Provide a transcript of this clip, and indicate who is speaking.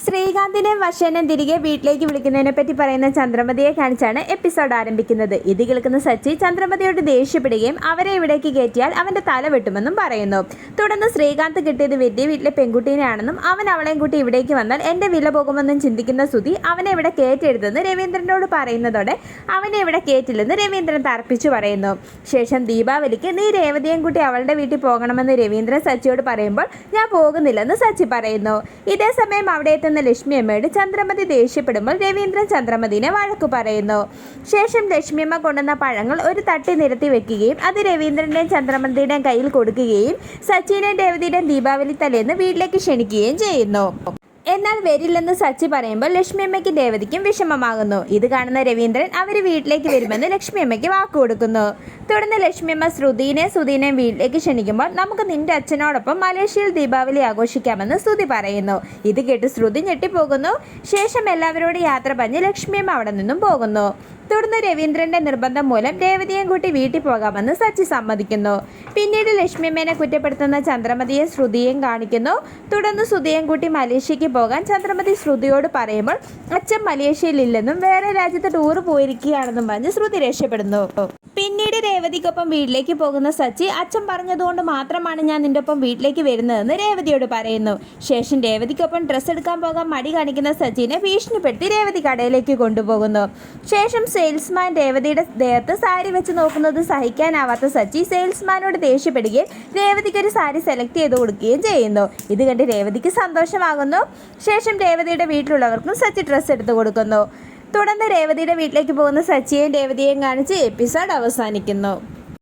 Speaker 1: ശ്രീകാന്തിനെ വർഷനെ തിരികെ വീട്ടിലേക്ക് വിളിക്കുന്നതിനെ പറ്റി പറയുന്ന ചന്ദ്രമതിയെ കാണിച്ചാണ് എപ്പിസോഡ് ആരംഭിക്കുന്നത്. ഇത് കേൾക്കുന്ന സച്ചി ചന്ദ്രമതിയോട് ദേഷ്യപ്പെടുകയും അവരെ ഇവിടേക്ക് കയറ്റിയാൽ അവൻ്റെ തല വെട്ടുമെന്നും പറയുന്നു. തുടർന്ന് ശ്രീകാന്ത് കിട്ടിയത് വലിയ വീട്ടിലെ പെൺകുട്ടീനെയാണെന്നും അവൻ അവളെയും കൂട്ടി ഇവിടേക്ക് വന്നാൽ എൻ്റെ വില പോകുമെന്നും ചിന്തിക്കുന്ന സുധി അവനെ ഇവിടെ കയറ്റരുതെന്ന് രവീന്ദ്രനോട് പറയുന്നതോടെ അവനെ ഇവിടെ കയറ്റില്ലെന്ന് രവീന്ദ്രൻ തർപ്പിച്ചു പറയുന്നു. ശേഷം ദീപാവലിക്ക് നീ രേവതിയും കൂട്ടി അവളുടെ വീട്ടിൽ പോകണമെന്ന് രവീന്ദ്രൻ സച്ചിയോട് പറയുമ്പോൾ ഞാൻ പോകുന്നില്ലെന്ന് സച്ചി പറയുന്നു. ഇതേസമയം അവിടെ ലക്ഷ്മി അമ്മയോട് ചന്ദ്രമതി ദേഷ്യപ്പെടുമ്പോൾ രവീന്ദ്രൻ ചന്ദ്രമതിനെ വഴക്കു പറയുന്നു. ശേഷം ലക്ഷ്മിയമ്മ കൊണ്ടുവന്ന പഴങ്ങൾ ഒരു തട്ടി നിരത്തി വെക്കുകയും അത് രവീന്ദ്രൻ്റെയും ചന്ദ്രമതിയുടെയും കയ്യിൽ കൊടുക്കുകയും സച്ചിനെയും രേവതിയുടെയും ദീപാവലി തലേന്ന് വീട്ടിലേക്ക് ക്ഷണിക്കുകയും ചെയ്യുന്നു. എന്നാൽ വരില്ലെന്ന് സച്ചി പറയുമ്പോൾ ലക്ഷ്മിയമ്മയ്ക്കും രേവതിക്കും വിഷമമാകുന്നു. ഇത് കാണുന്ന രവീന്ദ്രൻ അവർ വീട്ടിലേക്ക് വരുമെന്ന് ലക്ഷ്മിയമ്മയ്ക്ക് വാക്കു കൊടുക്കുന്നു. തുടർന്ന് ലക്ഷ്മിയമ്മ സുധീനെയും വീട്ടിലേക്ക് ക്ഷണിക്കുമ്പോൾ നമുക്ക് നിന്റെ അച്ഛനോടൊപ്പം മലേഷ്യയിൽ ദീപാവലി ആഘോഷിക്കാമെന്ന് ശ്രുതി പറയുന്നു. ഇത് കേട്ട് ശ്രുതി ഞെട്ടിപ്പോകുന്നു. ശേഷം എല്ലാവരോടും യാത്ര പറഞ്ഞ് ലക്ഷ്മിയമ്മ അവിടെ നിന്നും പോകുന്നു. തുടർന്ന് രവീന്ദ്രൻ്റെ നിർബന്ധം മൂലം രേവതിയും കൂട്ടി വീട്ടിൽ പോകാമെന്ന് സച്ചി സമ്മതിക്കുന്നു. പിന്നീട് ലക്ഷ്മിയമ്മേനെ കുറ്റപ്പെടുത്തുന്ന ചന്ദ്രമതിയെ ശ്രുതിയും കാണിക്കുന്നു. തുടർന്ന് ശ്രുതിയും കൂട്ടി മലേഷ്യയ്ക്ക് പോകാൻ ചന്ദ്രമതി ശ്രുതിയോട് പറയുമ്പോൾ അച്ഛൻ മലേഷ്യയിലില്ലെന്നും വേറെ രാജ്യത്ത് ടൂർ പോയിരിക്കുകയാണെന്നും പറഞ്ഞ് ശ്രുതി രക്ഷപ്പെടുന്നു. പിന്നീട് രേവതിക്കൊപ്പം വീട്ടിലേക്ക് പോകുന്ന സച്ചി അച്ഛൻ പറഞ്ഞതുകൊണ്ട് മാത്രമാണ് ഞാൻ നിൻ്റെ ഒപ്പം വീട്ടിലേക്ക് വരുന്നതെന്ന് രേവതിയോട് പറയുന്നു. ശേഷം രേവതിക്കൊപ്പം ഡ്രസ്സ് എടുക്കാൻ പോകാൻ മടി കാണിക്കുന്ന സച്ചിനെ ഭീഷണിപ്പെടുത്തി രേവതി കടയിലേക്ക് കൊണ്ടുപോകുന്നു. ശേഷം സെയിൽസ്മാൻ രേവതിയുടെ ദേഹത്ത് സാരി വെച്ച് നോക്കുന്നത് സഹിക്കാനാവാത്ത സച്ചി സെയിൽസ്മാനോട് ദേഷ്യപ്പെടുകയും രേവതിക്കൊരു സാരി സെലക്ട് ചെയ്ത് കൊടുക്കുകയും ചെയ്യുന്നു. ഇത് കണ്ട് രേവതിക്ക് സന്തോഷമാകുന്നു. ശേഷം രേവതിയുടെ വീട്ടിലുള്ളവർക്കും സച്ചി ഡ്രസ്സ് എടുത്തു കൊടുക്കുന്നു. തുടർന്ന് രേവതിയുടെ വീട്ടിലേക്ക് പോകുന്ന സച്ചിയെയും രേവതിയെയും കാണിച്ച് എപ്പിസോഡ് അവസാനിക്കുന്നു.